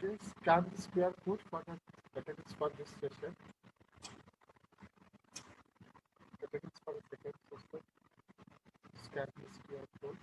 Okay, scan this QR code for the attendance for this session. Attendance for the second session. Scan this QR code.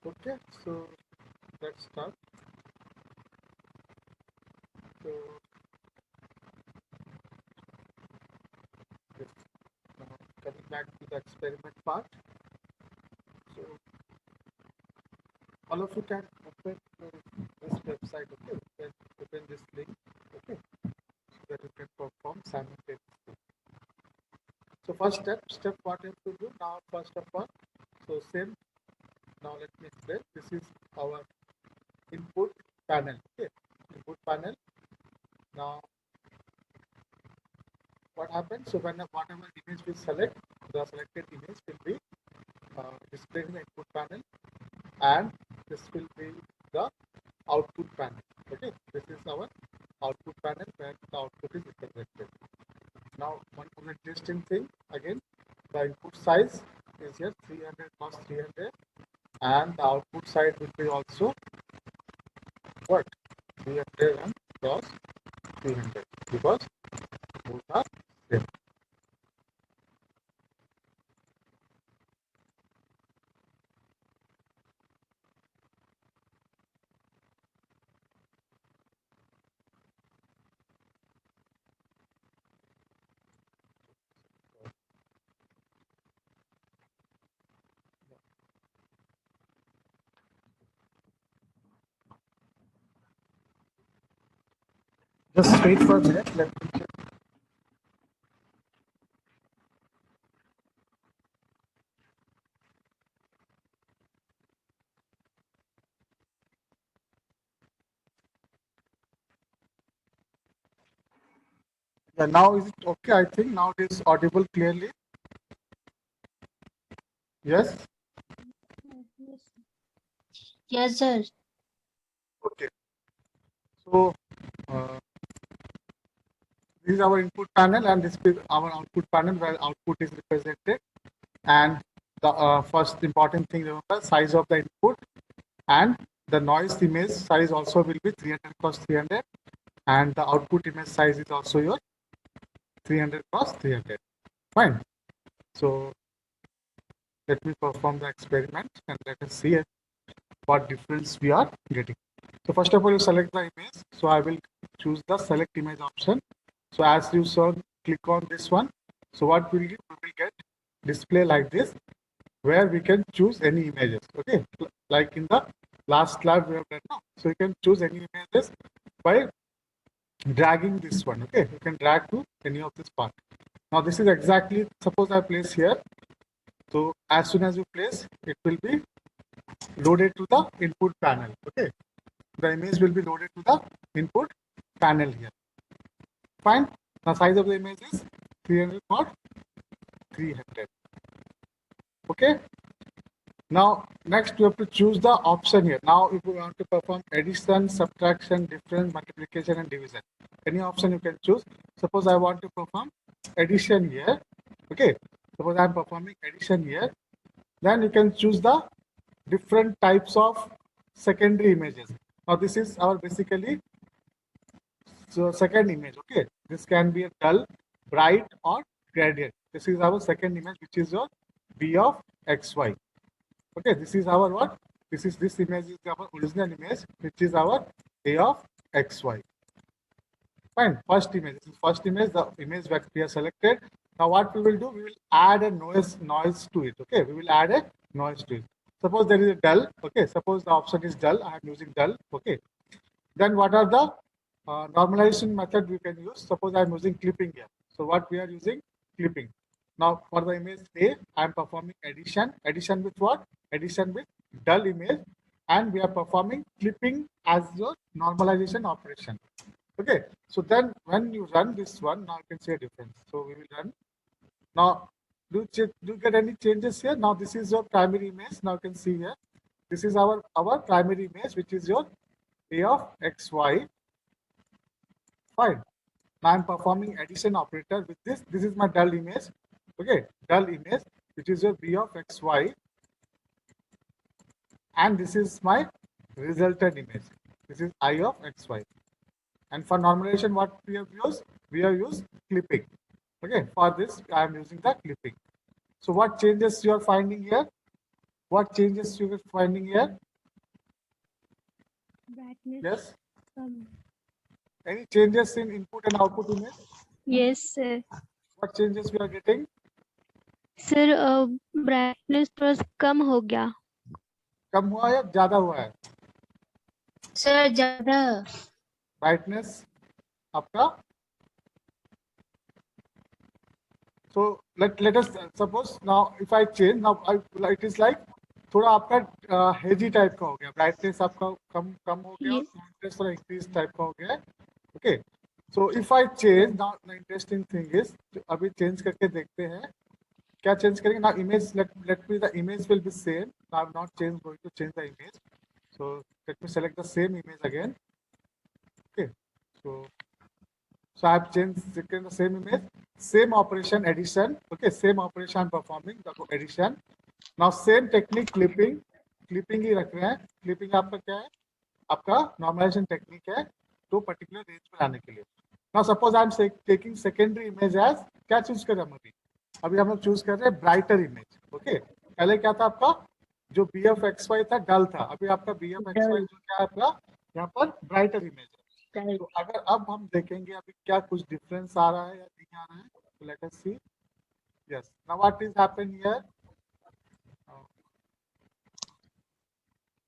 Okay, so let's start. So this, coming back to the experiment part. So all of you can open this website. Okay, you can open this link. Okay, so that you can perform simultaneously. So first step what you have to do now. First of all, so same. Now let me explain. This is our input panel. Okay, input panel. Now what happens? So when whatever image we select, the selected image will be displayed in the input panel, and this will be the output panel. Okay, this is our output panel where the output is represented. Now one interesting thing again, the input size is here 300 cross 300, and the output side will be also what 300 and cross 300 because both are same. Just wait for a minute. Let me check. Yeah, now is it okay? I think now it is audible clearly. Yes. Yes, sir. Okay. So uh, this is our input panel, and this is our output panel where output is represented. And the first important thing, remember, size of the input and the noise image size also will be 300 cross 300, and the output image size is also your 300 cross 300. Fine. So let me perform the experiment and let us see what difference we are getting. So first of all, you select the image. So I will choose the select image option. So as you saw, click on this one. So what will you will get display like this, where we can choose any images. Okay, like in the last lab we have done now. So you can choose any images by dragging this one. Okay, you can drag to any of this part. Now this is exactly, suppose I place here. So as soon as you place, it will be loaded to the input panel. Okay, the image will be loaded to the input panel here. Fine. The size of the image is 300 or 300. Okay. Now next we have to choose the option here. Now if we want to perform addition, subtraction, difference, multiplication and division, any option you can choose. Suppose I want to perform addition here. Okay. Suppose I am performing addition here. Then you can choose the different types of secondary images. Now this is our basically so second image. Okay, this can be a dull, bright, or gradient. This is our second image, which is your B of xy. Okay, this is our what? This image is our original image, which is our A of xy. Fine. First image. This is first image, the image that we have selected. Now what we will do? We will add a noise to it. Okay, we will add a noise to it. Suppose there is a dull. Okay, suppose the option is dull. I am using dull. Okay. Then what are the normalization method we can use? Suppose I am using clipping here. So what we are using? Clipping. Now for the image A, I am performing addition. Addition with what? Addition with dull image, and we are performing clipping as your normalization operation. Okay, so then when you run this one, now you can see a difference. So we will run. Now, do you get any changes here? Now this is your primary image. Now you can see here. This is our primary image, which is your A of xy. Fine. Now I'm performing addition operator with this. This is my dull image. Okay, dull image, which is your B of xy. And this is my resultant image. This is I of xy. And for normalization, what we have used? We have used clipping. Okay, for this, I am using the clipping. So what changes you are finding here? What changes you are finding here? Brightness. Yes? Any changes in input and output image? Yes, sir. What changes we are getting? Sir brightness थोड़ा सा कम हो गया. कम हुआ या ज्यादा हुआ है? Sir ज्यादा. ब्राइटनेस आपका? So let us suppose now if I change now it is like थोड़ा आपका हेजी टाइप का हो गया, ब्राइटनेस आपका कम हो गया, कॉन्ट्रास्ट थोड़ा इंक्रीज टाइप का हो गया. Okay, so if I change now the interesting thing is अभी चेंज करके देखते हैं क्या चेंज करेंगे. Now image let me the image will be same. I am not change going to change the image. So let me select the same image again. Okay, so I have changed the same image, same operation addition. Okay, same operation I'm performing the addition. Now same technique clipping ही रख रहे हैं. Clipping आपका क्या है? आपका normalization technique है तो particular range में लाने के लिए. Now suppose I'm taking secondary image as क्या choose कर रहे हैं अभी हम लोग choose कर रहे हैं brighter image. Okay, पहले क्या था आपका जो BFXY था dull था, अभी आपका BFXY जो क्या है आपका यहाँ पर brighter image है. तो अगर अब हम देखेंगे अभी क्या कुछ डिफरेंस आ रहा है या नहीं आ रहा है, तो let us see. Yes, now what is happen here?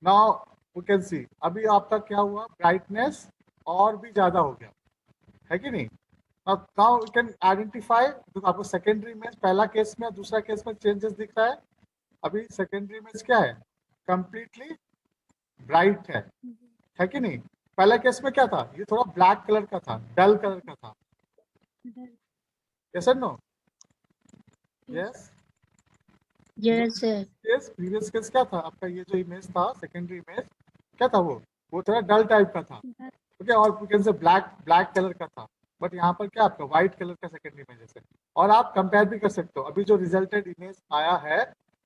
Now we can see अभी आपका क्या हुआ, ब्राइटनेस और भी ज्यादा हो गया है कि नहीं. Now we can identify. तो आपको सेकेंडरी इमेज पहला केस में दूसरा केस में चेंजेस दिख रहा है. अभी सेकेंडरी इमेज क्या है, कंप्लीटली ब्राइट है कि नहीं. पहला केस में क्या था, ये थोड़ा ब्लैक कलर का था, डल कलर का था. यस और no? Yes yes sir. Case previous case क्या था आपका, ये जो इमेज था सेकेंडरी इमेज क्या था, वो थोड़ा डल टाइप का था. ओके, और you can say black colour का था. बट यहाँ पर क्या आपका व्हाइट कलर का सेकेंडरी इमेज है. और आप कंपेयर भी कर सकते हो. अभी जो रिजल्टेड इमेज आया है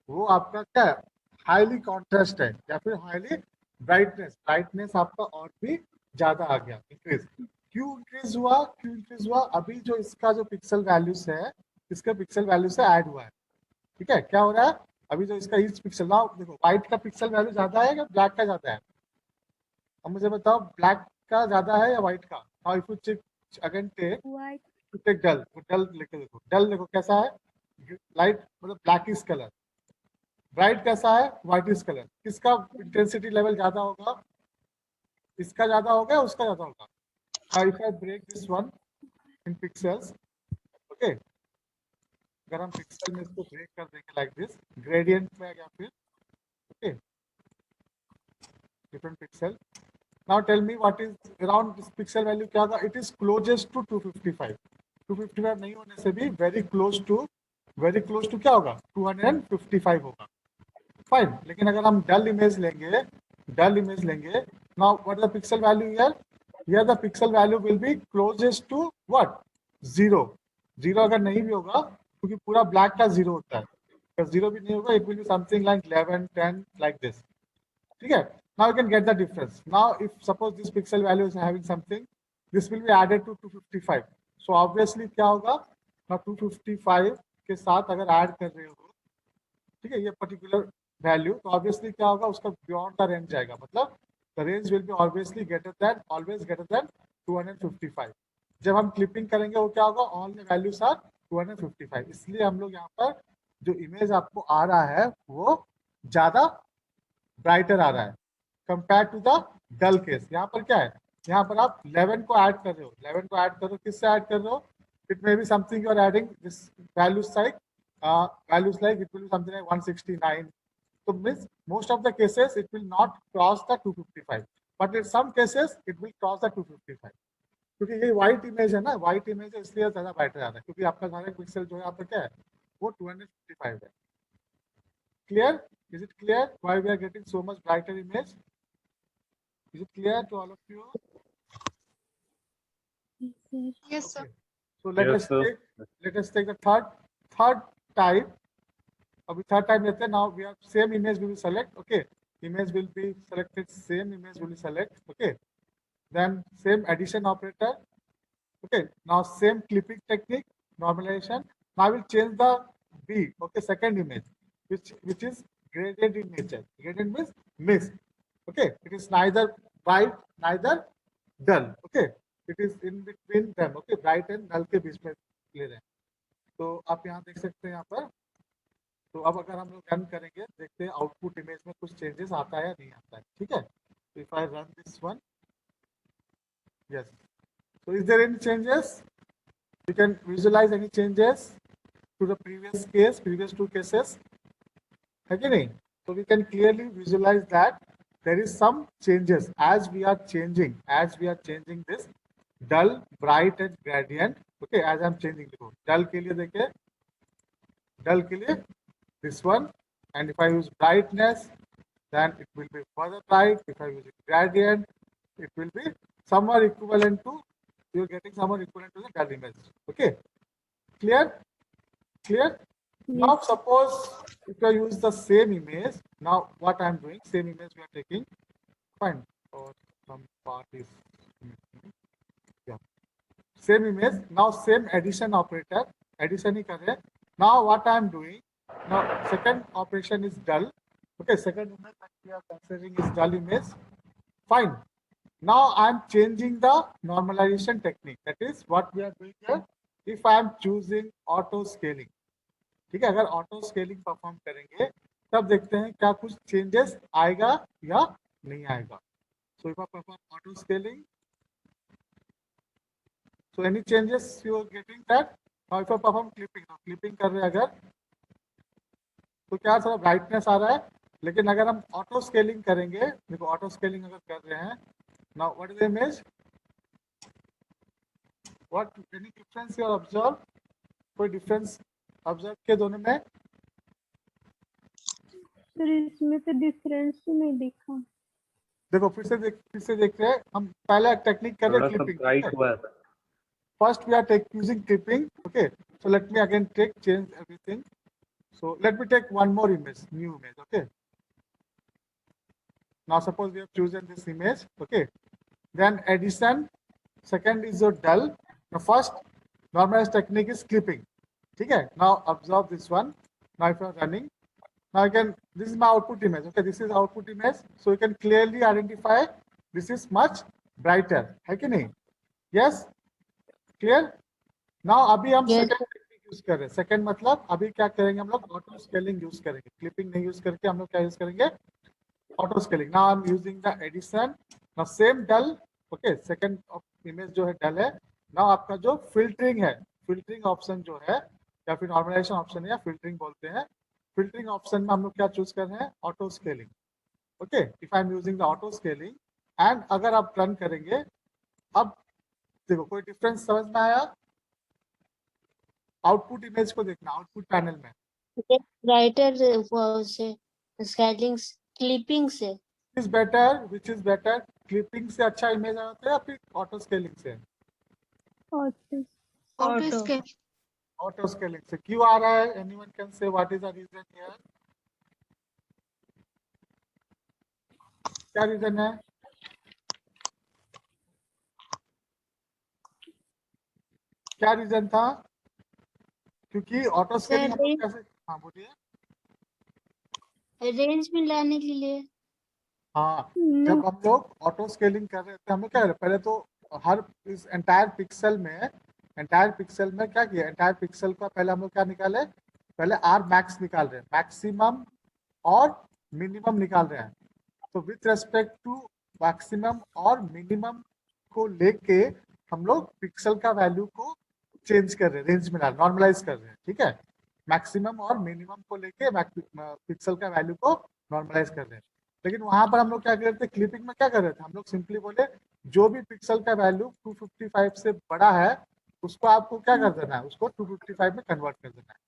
वो आपका क्या है, हाईली कॉन्ट्रास्ट है या फिर हाईली ब्राइटनेस आपका और भी ज्यादा आ गया, इंक्रीज. क्यों इंक्रीज हुआ? अभी जो इसका जो पिक्सल वैल्यूज है, इसका पिक्सल वैल्यू से ऐड हुआ है. ठीक है, क्या हो रहा है अभी जो इसका ईच पिक्सल, ना देखो व्हाइट का पिक्सल वैल्यू ज्यादा है या ब्लैक का ज्यादा है. अब मुझे बताओ ब्लैक का ज्यादा है या व्हाइट का. Now if you check again take dull लेके देखो. डल देखो कैसा है, लाइट मतलब ब्लैकिश कलर. ब्राइट कैसा है, व्हाइटिश कलर. किसका इंटेंसिटी लेवल ज्यादा होगा, इसका ज्यादा होगा, उसका ज्यादा होगा. Now if I break this one in pixels, okay, अगर हम पिक्सल में इसको ब्रेक कर देंगे लाइक दिस, ग्रेडियंट में आ गया फिर. Okay, different pixel. Now tell me what is around this pixel value क्या होगा. It is closest to 255. 255 नहीं होने से भी वेरी क्लोज टू क्या होगा, 255 होगा. फाइन. लेकिन अगर हम डल इमेज लेंगे, now what the pixel value here. Here the pixel value will be closest to what? 0. अगर नहीं भी होगा क्योंकि पूरा ब्लैक का 0 होता है, अगर 0 भी नहीं होगा, it will be something like 11, 10 like this. ठीक है. Now you can get the difference. Now if suppose this pixel value is having something, this will be added to 255. So obviously क्या होगा? Now 255 के साथ अगर ऐड कर रहे हो, ठीक है, ये पर्टिकुलर वैल्यू, तो ऑब्वियसली क्या होगा, उसका बियॉन्ड द रेंज जाएगा, मतलब the range will be obviously always greater than 255. जब हम क्लिपिंग करेंगे वो क्या होगा, ऑल द वैल्यूज आर 255. इसलिए हम लोग यहाँ पर जो इमेज आपको आ रहा है वो ज्यादा ब्राइटर आ रहा है compare to the dull case. यहाँ पर क्या है, यहाँ पर आप 11 को ऐड कर रहे हो. 11 को ऐड कर रहे हो, किससे ऐड कर रहे हो? It may be something you are adding this values like it will be something like 169. So means most of the cases it will not cross the 255, but in some cases it will cross the 255. क्योंकि ये white image है ना, white image है इसलिए ज्यादा brighter आता है, क्योंकि आपका सारा पिक्सल जो है आपका क्या है, वो 255 है. Clear? Is it clear why we are getting so much brighter image? Is it clear to all of you? Yes, sir. Okay. So let us take the third type. अभी third type लेते हैं. Now we have same image we will select. Okay, image will be selected. Same image will be select. Okay, then same addition operator. Okay, now same clipping technique, normalization. Now I will change the B. Okay, second image, which is gradient in nature. Gradient means mixed. Okay, it is neither bright neither dull. Okay, it is in between them. Okay, bright and dull के बीच में ले रहे हैं. तो आप यहाँ देख सकते हैं यहाँ पर. तो अब अगर हम लोग रन करेंगे, देखते हैं आउटपुट इमेज में कुछ चेंजेस आता है या नहीं आता है. ठीक है, if I run this one, yes. So is there any changes? You can visualize any changes to the previous two cases. है कि नहीं? So we can clearly visualize that there is some changes as we are changing this dull, bright and gradient. Okay, as I'm changing the dull के लिए देखिए, dull के लिए this one, and if I use brightness, then it will be further bright. If I use gradient, it will be somewhere equivalent to, you're getting somewhere equivalent to the dull image. Okay, clear? Yes. Now suppose if I use the same image, now what I'm doing, same image we are taking, fine, or some part is, yeah, same image. Now same addition operator, addition ही कर रहे. Now what I'm doing, now second operation is dull. Okay, second image that we are considering is dull image. Fine. Now I'm changing the normalization technique. That is what we are doing here. If I'm choosing auto scaling, ठीक है, अगर auto scaling perform करेंगे तब देखते हैं क्या कुछ changes आएगा या नहीं आएगा. So if I perform auto scaling, so any changes you are getting that. Now if I perform clipping कर रहे हैं अगर, तो क्या थोड़ा ब्राइटनेस आ रहा है. लेकिन अगर हम ऑटो स्केलिंग करेंगे, देखो ऑटो स्केलिंग अगर कर रहे हैं, now what is the image, what any difference you observe, कोई डिफरेंस ऑब्जर्व के दोनों में? सर इसमें तो डिफरेंस नहीं दिखा. देखो फिर से देख रहे हैं. हम पहले टेक्निक कर रहे हैं clipping. First we are using clipping. Okay, so let me again change everything. So let me take one more image, new image. Okay, now suppose we have chosen this image. Okay, then addition, second is your dull. Now first normalize technique is clipping. ठीक है, now observe this one. Now if you are running, now I can, this is my output image. Okay, this is output image, so you can clearly identify this is much brighter. है कि नहीं? Yes, clear? Now अभी हम second technique use कर रहे हैं. second मतलब अभी क्या करेंगे हम लोग, ऑटो स्केलिंग यूज करेंगे. क्लिपिंग नहीं यूज करके हम लोग क्या यूज करेंगे, auto scaling. Now I am using the addition. Now same dull. Okay, second image जो है डल है. नाउ आपका जो फिल्टरिंग है, फिल्टरिंग ऑप्शन जो है, या फिर नॉर्मलाइजेशन ऑप्शन है या फिल्टरिंग बोलते हैं, फिल्टरिंग ऑप्शन में हम लोग क्या चूज कर रहे हैं, auto scaling. Okay, if I am using the auto scaling, and अगर आप रन करेंगे, अब देखो कोई डिफरेंस समझ में आया? आउटपुट इमेज को देखना, आउटपुट पैनल में. राइटर से स्केलिंग क्लिपिंग से विच इज बेटर, क्लिपिंग से अच्छा इमेज आता है या फिर ऑटो स्केलिंग से? ऑटो स्केलिंग से. क्यों आ रहा है? Anyone can say what is the reason here? क्या रीजन है? क्या रीजन था? क्योंकि ऑटो स्केलिंग हम लोग रेंज कैसे, हाँ बोलिए। रेंज में लाने के लिए। हाँ, No. जब हम लोग ऑटो स्केलिंग कर रहे थे हमें क्या कर पहले तो हर इस एंटायर पिक्सल में क्या किया, एंटायर पिक्सल का पहले हम लोग क्या निकाले, पहले आर मैक्स निकाल रहे हैं, मैक्सिमम और मिनिमम निकाल रहे हैं। तो विथ रेस्पेक्ट टू मैक्सिमम और मिनिमम को लेके हम लोग पिक्सल का वैल्यू को चेंज कर रहे हैं, रेंज में नॉर्मलाइज कर रहे हैं, ठीक है। मैक्सिमम और मिनिमम को लेके पिक्सल का वैल्यू को नॉर्मलाइज कर रहे हैं। लेकिन वहां पर हम लोग क्या कर रहे थे, क्लिपिंग में क्या कर रहे थे, हम लोग सिंपली बोले जो भी पिक्सल का वैल्यू 255 से बड़ा है उसको आपको क्या कर देना है, उसको 255 में कन्वर्ट कर देना है।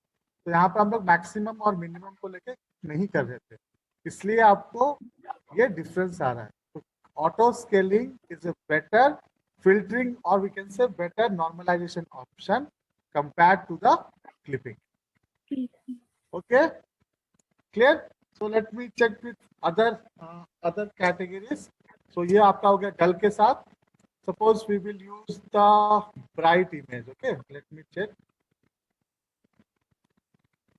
तो यहाँ पर हम लोग मैक्सिमम और मिनिमम को लेके नहीं कर रहे थे, इसलिए आपको ये डिफरेंस आ रहा है। तो auto scaling is a better filtering, or we can say better normalization option compared to the clipping. Okay, clear? So let me check with other categories. So ये आपका हो गया dull के साथ. Suppose we will use the bright image. Okay, let me check.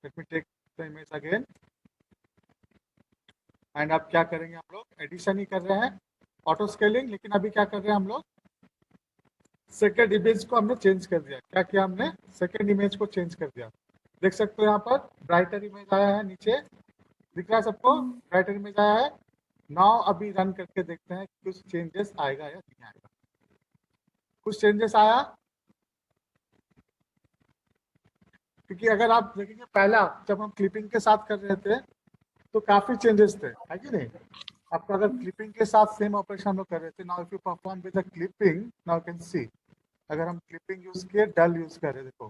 Let me take the image again. And अब क्या करेंगे हम लोग, एडिशन ही कर रहे हैं, ऑटो स्केलिंग, लेकिन अभी क्या कर रहे हैं हम लोग, सेकेंड इमेज को हमने चेंज कर दिया। क्या किया हमने, सेकेंड इमेज को चेंज कर दिया। देख सकते हो यहाँ पर ब्राइटर इमेज आया है, नीचे दिख रहा है सबको, ब्राइटर इमेज आया है। नाउ अभी रन करके देखते हैं कुछ चेंजेस आएगा या नहीं आएगा। कुछ चेंजेस आया, क्योंकि अगर आप देखेंगे पहला जब हम क्लिपिंग के साथ कर रहे थे तो काफी चेंजेस थे, है कि नहीं। आपको अगर क्लिपिंग के साथ सेम ऑपरेशन हम लोग कर रहे थे, now if you perform with the clipping, now can see, अगर हम क्लिपिंग यूज किए, डल यूज कर रहे, देखो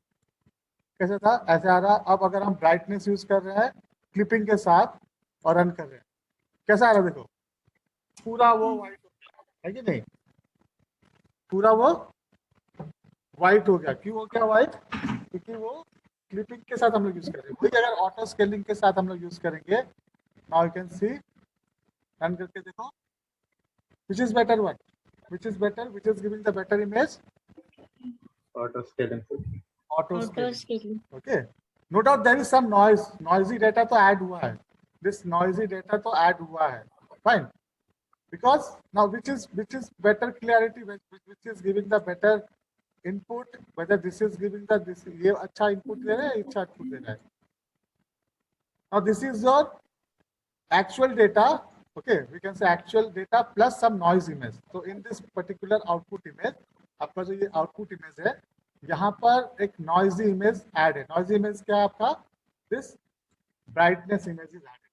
कैसा था, ऐसे आ रहा। अब अगर हम ब्राइटनेस यूज कर रहे हैं क्लिपिंग के साथ और रन कर रहे हैं, कैसा आ रहा है, देखो पूरा वो व्हाइट हो गया, है कि नहीं, पूरा वो व्हाइट हो गया। क्यों हो गया व्हाइट, क्योंकि वो क्लिपिंग के साथ हम लोग यूज कर रहे हैं। वही अगर ऑटो स्केलिंग के साथ हम लोग यूज करेंगे, now you can see, run करके देखो, which is better one, which is better, which is giving the better image, Auto scaling. Auto auto scaling. Scaling. Okay, no doubt there is some noise, noisy data तो add हुआ है, this noisy data तो add हुआ है, fine, because now which is better clarity, which is giving the better input, whether this is giving the this, ये अच्छा input दे रहा है, अच्छा output दे रहा है। now this is your actual data, okay, we can say actual data plus some noise image. so in this particular output image, आपका जो ये output image है, यहाँ पर एक noisy image add है। noisy image क्या है आपका, this brightness image is added।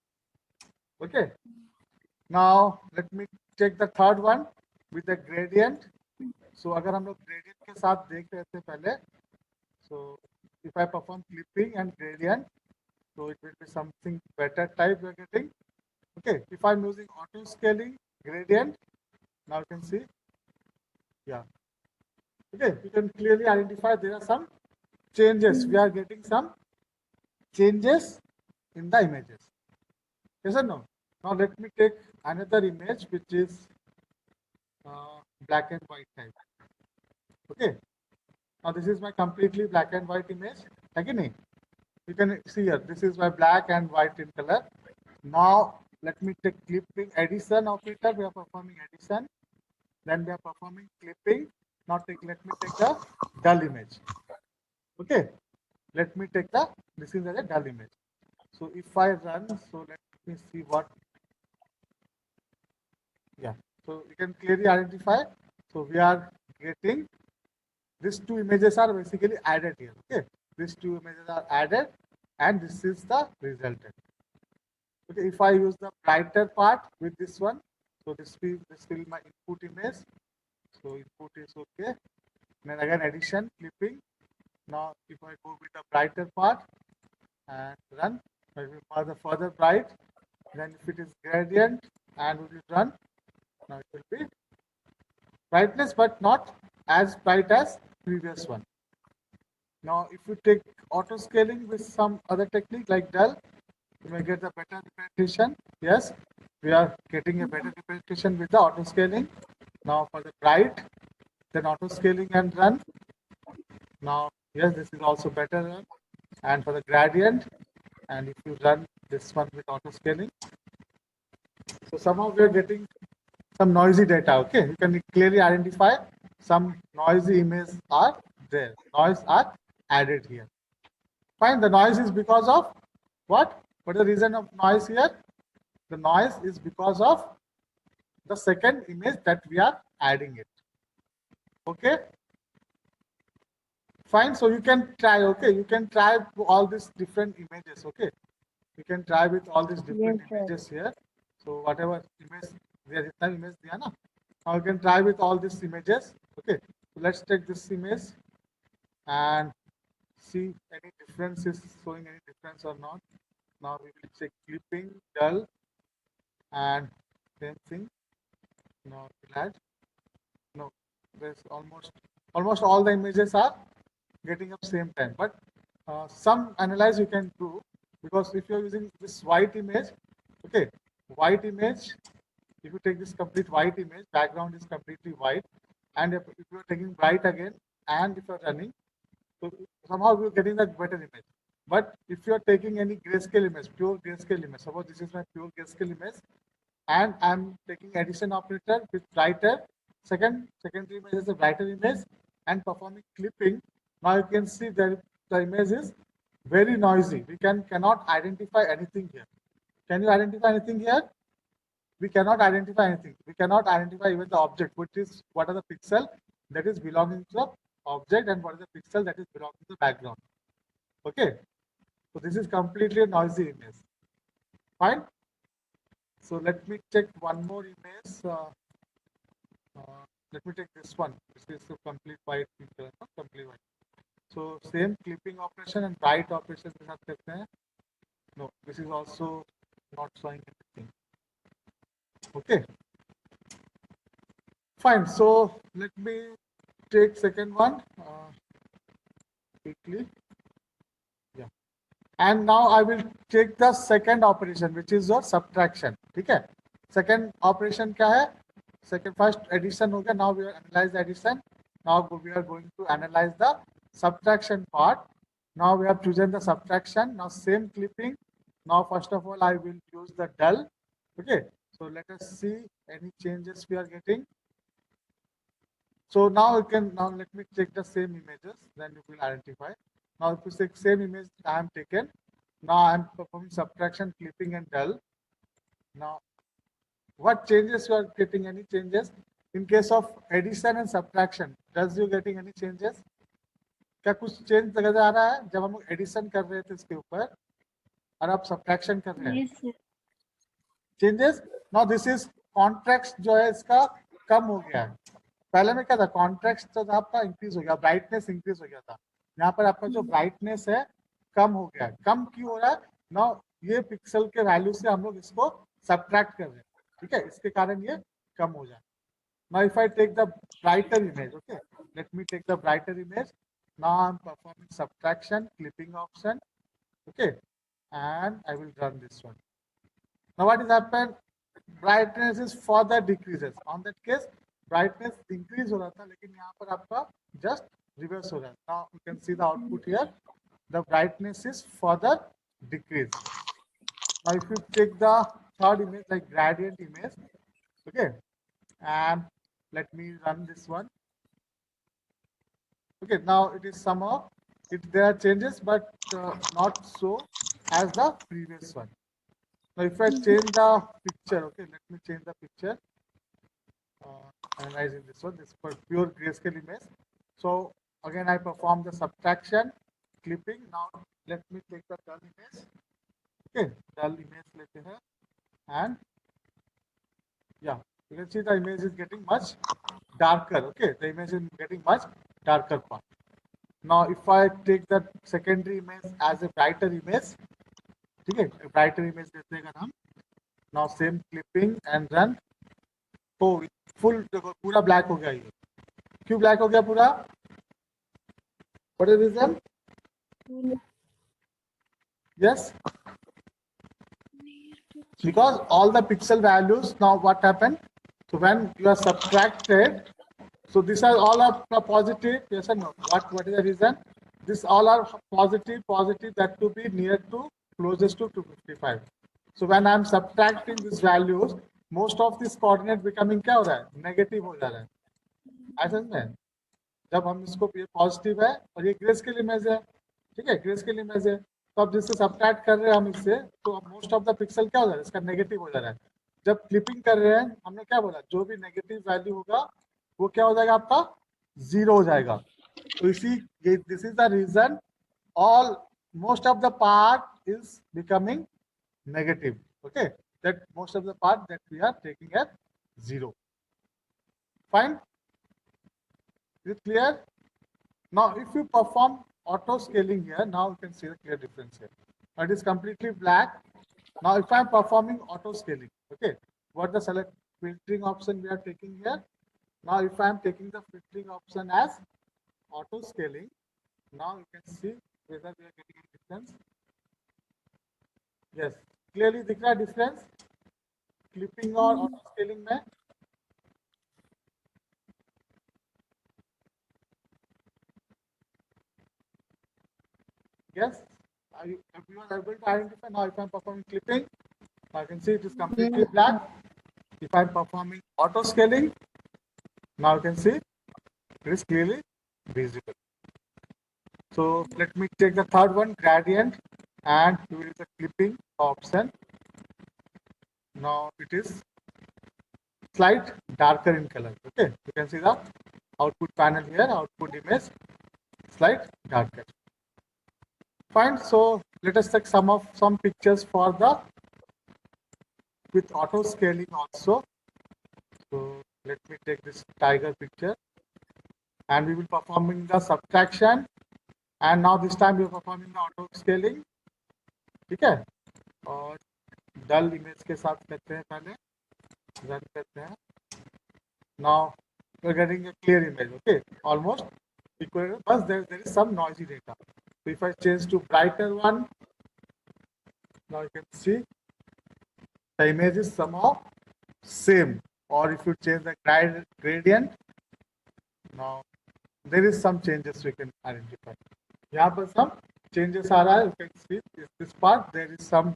okay, now let me take the third one with the gradient। so अगर हम लोग gradient के साथ देख रहे थे पहले, so if I perform clipping and gradient, so it will be something better type we are getting। okay, if I'm using auto scaling gradient, now you can see, yeah, okay, you can clearly identify there are some changes, we are getting some changes in the images, yes or no? now let me take another image which is black and white type। okay, now this is my completely black and white image, again you can see here, this is my black and white in color। now let me take clipping addition operator, we are performing addition, then we are performing clipping। now let me take the dull image। okay, let me take the, this is a dull image। so if I run, so let me see what, yeah, so you can clearly identify, so we are getting these two images are basically added here। okay, these two images are added and this is the resultant। okay, if I use the brighter part with this one, so this will be my input image, so input is okay, then again addition clipping। now if I go with the brighter part and run, it will be further bright, then if it is gradient and we will run, now it will be brightness but not as bright as previous one। now if you take auto scaling with some other technique like dull, you may get the better representation, yes, we are getting a better representation with the auto scaling. Now for the bright, then auto scaling and run. Now, yes, this is also better run. And for the gradient, and if you run this one with auto scaling, so somehow we are getting some noisy data. Okay, you can clearly identify some noisy images are there. Noise are added here. Fine. The noise is because of what? What is the reason of noise here? The noise is because of the second image that we are adding it. Okay. Fine. So you can try. Okay, you can try all these different images. Okay, you can try with all these different Yes, sir. images here. So whatever image there is, image diya na. Now you can try with all these images. Okay, so let's take this image and see any difference is showing any difference or not. Now we will check clipping, dull, and same thing. Now we'll add. No, there's almost all the images are getting up same time. But some analyze you can do, because if you're using this white image, okay, white image, if you take this complete white image, background is completely white, and if you're taking bright again, and if you're running, so somehow you're getting that better image. But if you're taking any grayscale image, pure grayscale image, suppose this is my pure grayscale image, and I'm taking addition operator with brighter, secondary image is a brighter image, and performing clipping. Now you can see that the image is very noisy. We cannot identify anything here. Can you identify anything here? We cannot identify anything. We cannot identify even the object, which is what are the pixel that is belonging to the object and what is the pixel that is belonging to the background. Okay. So this is completely a noisy image. Fine. So let me check one more image. Let me take this one. This is a complete white picture, not complete white. So same clipping operation and bright operation के साथ करते हैं. No, this is also not showing anything. Okay. Fine. So let me take second one quickly. Yeah. And now I will take the second operation, which is your subtraction. ठीक है? Second operation क्या है? Second, first addition हो गया. Now we will analyze the addition. Now we are going to analyze the subtraction part. Now we have chosen the subtraction. Now same clipping. Now first of all I will use the dull. Okay. So let us see any changes we are getting. So now you can, now let me check the same images, then you will identify. Now if you take same image I am taken, now I am performing subtraction, clipping and dull. Now what changes you are getting? Any changes in case of addition and subtraction? Does you getting any changes? क्या कुछ change नजर आ रहा है जब हम addition कर रहे थे इसके ऊपर और अब सब्ट्रैक्शन कर रहे हैं? Yes, sir. Changes. Now this is contract जो है इसका कम हो गया है. पहले में क्या था, कॉन्ट्रैक्ट तो आपका इंक्रीज हो गया, ब्राइटनेस इंक्रीज हो गया था. यहाँ पर आपका जो ब्राइटनेस है कम हो गया है. कम क्यों हो रहा है? नाउ ये पिक्सल के वैल्यू से हम लोग इसको सब्ट्रैक्ट कर रहे हैं. ठीक है, इसके कारण ये कम हो जाए. Now if I take the brighter image, okay, let me take the brighter image. Now I'm performing subtraction, clipping option, okay, and I will run this one. Now what is happened? Brightness is further decreases. On that case, brightness increase हो रहा था, लेकिन यहाँ पर आपका just reverse हो रहा है. Now you can see the output here. The brightness is further decreased. Now if you take the third image, like gradient image, okay, and let me run this one. Okay, now it is somehow, there are changes, but not so as the previous one. Now if I change the picture, okay, let me change the picture. Analyzing this one, this for pure grayscale image. So again I perform the subtraction, clipping. Now let me take the dull image. Okay, dull image लेते हैं, and yeah, you can see the image is getting much darker. Okay, the image is getting much darker part. Now if I take the secondary image as a brighter image, ठीक है, brighter image देते हैं हम. Now same clipping and run. तो full देखो पूरा black हो गया ये. क्यों black हो गया पूरा? What is the reason? Yes. because all the pixel values, now what happened? So when you are subtracted, so these are all are positive, yes or no? What is the reason? This all are positive, that to be near to closest to 255. So when I am subtracting these values, most of this coordinate becoming क्या हो रहा है? Negative हो जा रहा है. ऐसा नहीं है? जब हम इसको ये पॉजिटिव है और ये ग्रे स्केल इमेज है, ठीक है, ग्रे स्केल इमेज है, तो अब जिससे सब्ट्रैक्ट कर रहे हैं हम इससे, तो अब मोस्ट ऑफ द पिक्सल क्या हो जा रहा है? इसका नेगेटिव हो जा रहा है. जब क्लिपिंग कर रहे हैं हमने क्या बोला? जो भी नेगेटिव वैल्यू होगा वो क्या हो जाएगा? आपका 0 हो जाएगा. तो इसी this is the reason all most of the part is becoming negative. Okay, that most of the part that we are taking as 0. Fine. Is it clear? Now if you perform auto scaling here, now you can see the clear difference here. It is completely black. Now if I am performing auto scaling, okay, what the select filtering option we are taking here? Now if I am taking the filtering option as auto scaling, now you can see whether we are getting a difference. Yes, clearly दिख रहा है difference clipping और auto scaling में. Yes, if you are able to identify, now if I am performing clipping, I can see it is completely black. If I am performing auto scaling, now you can see it is clearly visible. So let me take the third one, gradient, and we will use the clipping option. Now it is slight darker in color. Okay, you can see the output panel here, output image, slight darker. Fine. So let us take some pictures for the with auto scaling also. So let me take this tiger picture, and we will performing the subtraction. And now this time we are performing the auto scaling. ठीक है, और डल image के साथ करते हैं, पहले run करते हैं. Now we are getting a clear image. Okay, almost equal, but there is some noisy data. So if I change to brighter one, now you can see the image is somehow same. Or if you change the gradient, now there is some changes we can identify. यहाँ पर some changes आ रहा है. You can see this part there is some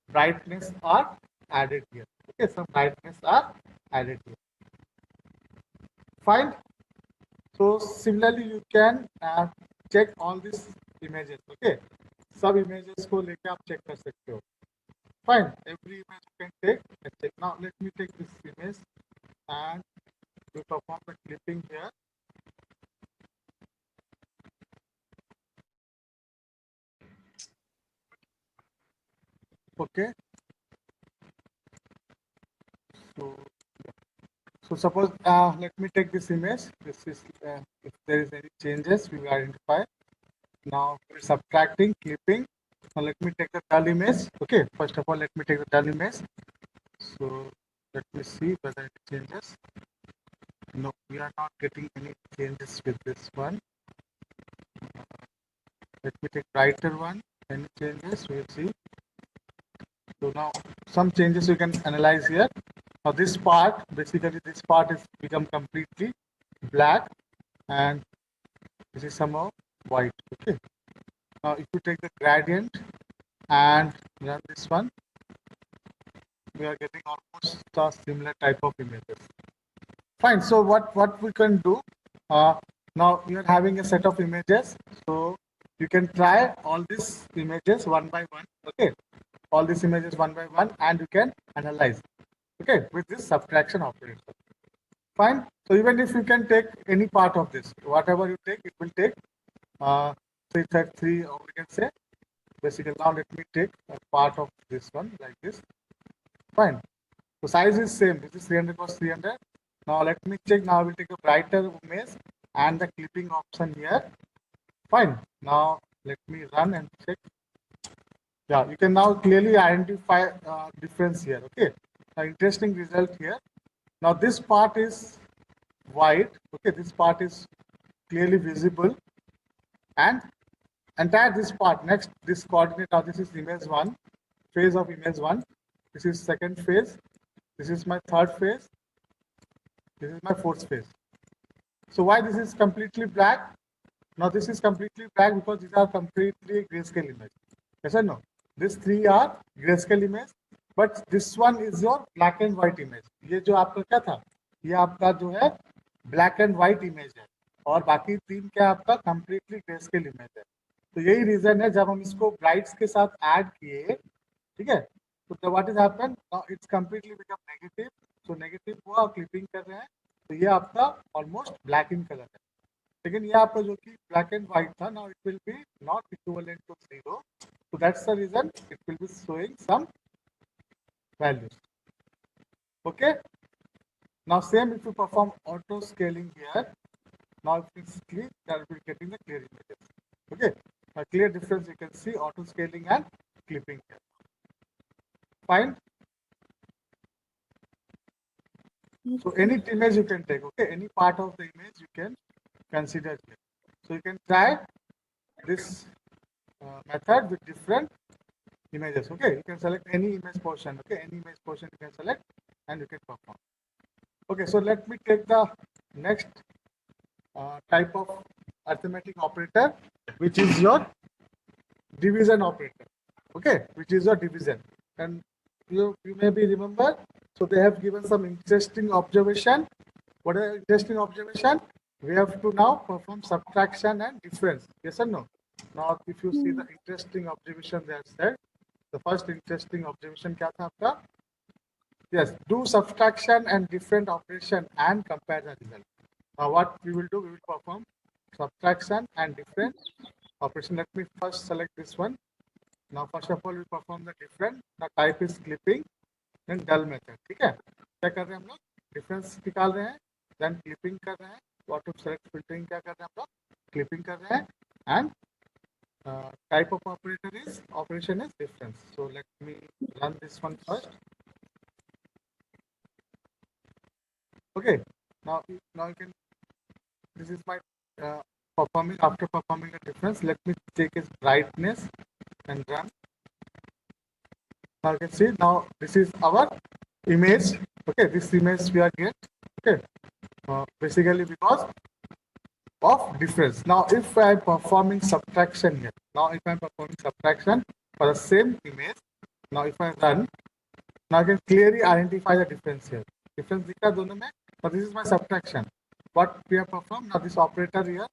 brightness are added here. Okay, some brightness are added here. Fine. So similarly you can check all these images. Okay, सब images को लेके आप check कर सकते हो. Fine. Every image you can take and check. Now let me take this image and we perform the clipping here. Okay. So suppose let me take this image. This is if there is any changes we will identify. Now we're subtracting, clipping. Now let me take the dull image. Okay, first of all let me take the dull image. So let me see whether it changes. No, we are not getting any changes with this one. Let me take brighter one. Any changes we will see. So now some changes you can analyze here. Now this part, basically this part is become completely black and this is somehow white. Okay. Now if you take the gradient and run this one, we are getting almost a similar type of images. Fine. So what we can do, now we are having a set of images. So you can try all these images one by one. Okay. All these images one by one and you can analyze. Okay, with this subtraction operator. Fine. So even if you can take any part of this, whatever you take, it will take 333, or we can say basically. Now let me take a part of this one like this. Fine. So size is same. This is 300 cross 300. Now let me check. Now I will take a brighter image and the clipping option here. Fine. Now let me run and check. Yeah, you can now clearly identify difference here. Okay. Interesting result here. Now this part is white. Okay, this part is clearly visible, and entire this part, next this coordinate, now this is image 1, phase of image 1. This is second phase. This is my third phase. This is my fourth phase. So why this is completely black? Now this is completely black because these are completely grayscale image. Yes or no? These three are grayscale image, but this one is your black and white image. ये जो आपका क्या था? ये आपका जो है black and white image है, और बाकी तीन क्या आपका completely grayscale image है. तो यही रीजन है जब हम इसको ब्राइट्स के साथ ऐड किए, ठीक है, तो what is happen, now it's completely become negative. So negative हुआ, क्लिपिंग कर रहे हैं, तो ये आपका ऑलमोस्ट ब्लैक इन कलर है. लेकिन ये आपका जो कि ब्लैक एंड व्हाइट था, now it will be not equivalent to 0. So that's the reason it will be showing some values. Okay, now same if you perform auto scaling here, now if it's clear, that will be getting the clear images. Okay, a clear difference you can see auto scaling and clipping here. Fine. So any image you can take, okay, any part of the image you can consider here. So you can try this method with different images. Okay, you can select any image portion. Okay, any image portion you can select and you can perform. Okay, so let me take the next type of arithmetic operator, which is your division operator. Okay, which is your division. And you maybe remember, so they have given some interesting observation. What are interesting observation? We have to now perform subtraction and difference. Yes or no? Now, if you see the interesting observation they have said, the first interesting observation kya tha aapka? Yes, do subtraction and different operation and compare the result. Now what we will do, we will perform subtraction and different operation. Let me first select this one. Now first of all we perform the different. The type is clipping, then dull method. ठीक है? क्या कर रहे हैं हम लोग? Difference निकाल रहे हैं, then clipping कर रहे हैं. What to select filtering क्या कर रहे हैं हम लोग? Clipping कर रहे हैं, and type of operation is difference. So let me run this one first. Okay. Now you can. This is my performing. After performing a difference, let me take its brightness and run. Now you can see, now this is our image. Okay, this image we are get. Okay, basically because of difference. Now if I am performing subtraction here, now if I am performing subtraction for the same image, now if I run, now I can clearly identify the difference here. Difference दिखा दोनों में. Now this is my subtraction. What we have performed, now this operator here,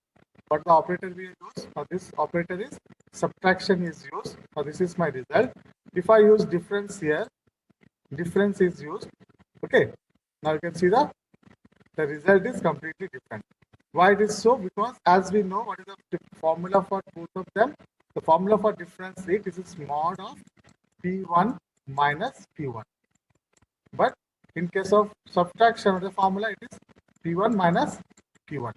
what the operator we use, now this operator is subtraction is used. Now this is my result. If I use difference here, difference is used. Okay, now you can see the result is completely different. Why it is so? Because as we know, what is the formula for both of them? The formula for difference rate is mod of P1 minus P1. But in case of subtraction, the formula it is P1 minus P1.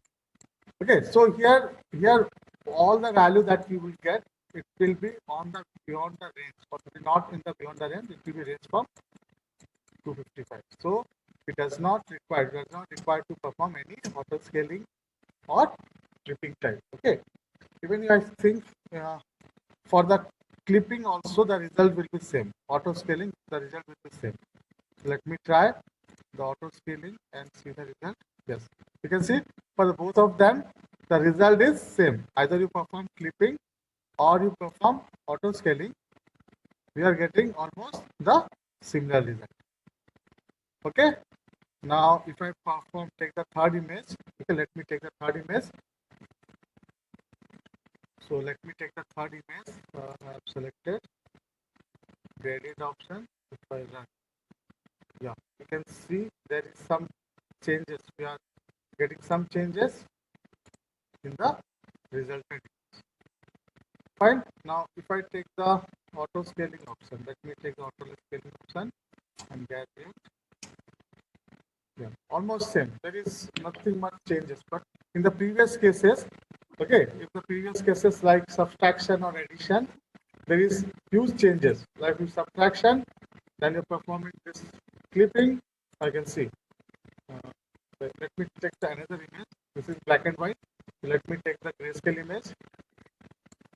Okay, so here all the value that you will get, it will be on the beyond the range, but not in the beyond the range. It will be range from 255. So it does not require to perform any auto scaling or clipping type. Okay, even I think for the clipping also the result will be same. Auto scaling, the result will be same. Let me try the auto scaling and see the result. Yes, you can see for both of them the result is same. Either you perform clipping or you perform auto scaling, we are getting almost the similar result. Okay, now if I take the third image, okay, let me take the third image. So let me take the third image. I have selected gradient option. If I run, yeah, you can see there is some changes. We are getting some changes in the resultant. Fine. Now if I take the auto scaling option, let me take the auto scaling option and get it. Yeah, almost same. There is nothing much changes, but in the previous cases, okay, if the previous cases like subtraction or addition, there is huge changes. Like with subtraction, then you're performing this clipping. I can see. Let me take the another image. This is black and white. So let me take the grayscale image.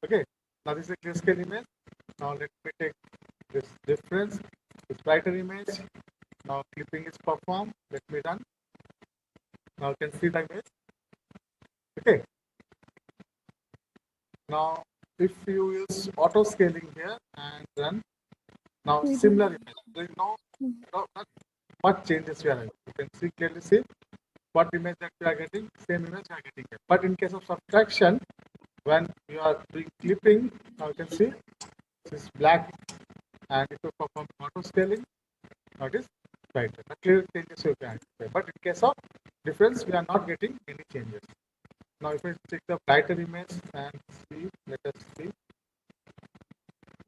Okay, now this is a grayscale image. Now let me take this difference. This brighter image. Now clipping is performed. Let me run. Now you can see the image. Okay. Now if you use auto scaling here and run, now similar image. There is no not much changes we are having. You can clearly see what image that we are getting, same image we are getting here. But in case of subtraction, when you are doing clipping, now you can see this is black, and if you perform auto scaling, now it is brighter. The clear changes you can. But in case of difference, we are not getting any changes. Now if we take the brighter image and see, let us see.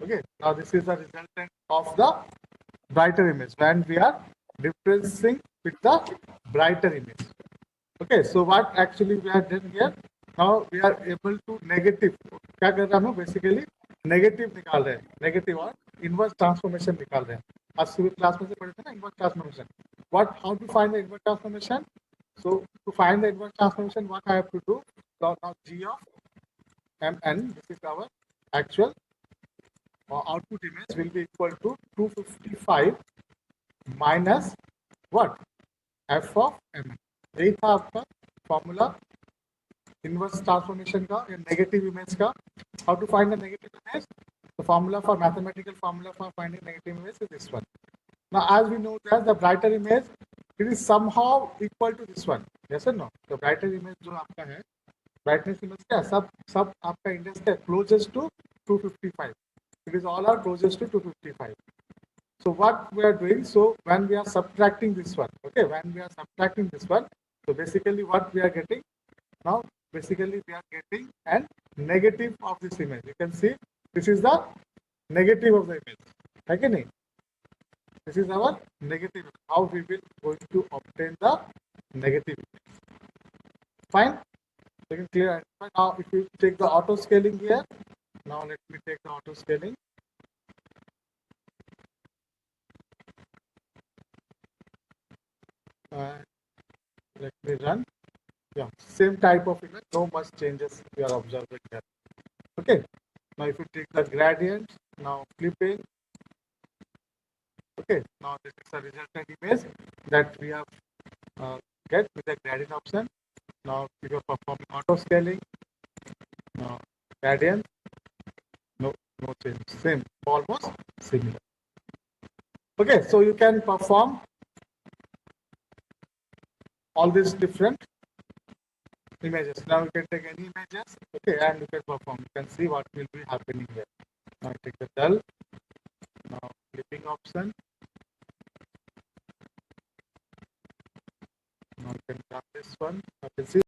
Okay, now this is the resultant of the brighter image when we are referencing with the brighter image. Okay, so what actually we are doing here? Now we are able to negative. क्या कर रहा हूँ basically negative निकाल रहे हैं, negative और inverse transformation निकाल रहे हैं. आज सिविल क्लास में से पढ़े थे ना inverse transformation. How to find the inverse transformation? So to find the inverse transformation, what I have to do? So now G of Mn, this is our actual output image, will be equal to 255 minus what? F of Mn. यही था आपका formula inverse transformation का या negative image का. How to find the negative image? The formula for mathematical formula for finding negative image is this one. Now as we know that the brighter image it is somehow equal to this one. Yes और no? The brighter image जो आपका है, brightness image क्या सब आपका index है closest to 255. It is all are closest to 255. So what we are doing, so when we are subtracting this one, okay, when we are subtracting this one, so basically what we are getting now, basically we are getting an negative of this image. You can see this is the negative of the image. Okay, this is our negative. How we will going to obtain the negative image? Fine. You can clear. Now if you take the auto scaling here, now let me take the auto scaling. Let me run. Yeah, same type of image, no much changes we are observing here. Okay, now if you take the gradient, now clipping. Okay, now this is the resultant image that we have get with the gradient option. Now if you are performing auto scaling, now gradient, no change, same, almost similar. Okay, so you can perform all these different images. Now you can take any images, okay, and you can perform. You can see what will be happening here. Now I take the dull. Now clipping option. Now you can grab this one. You can see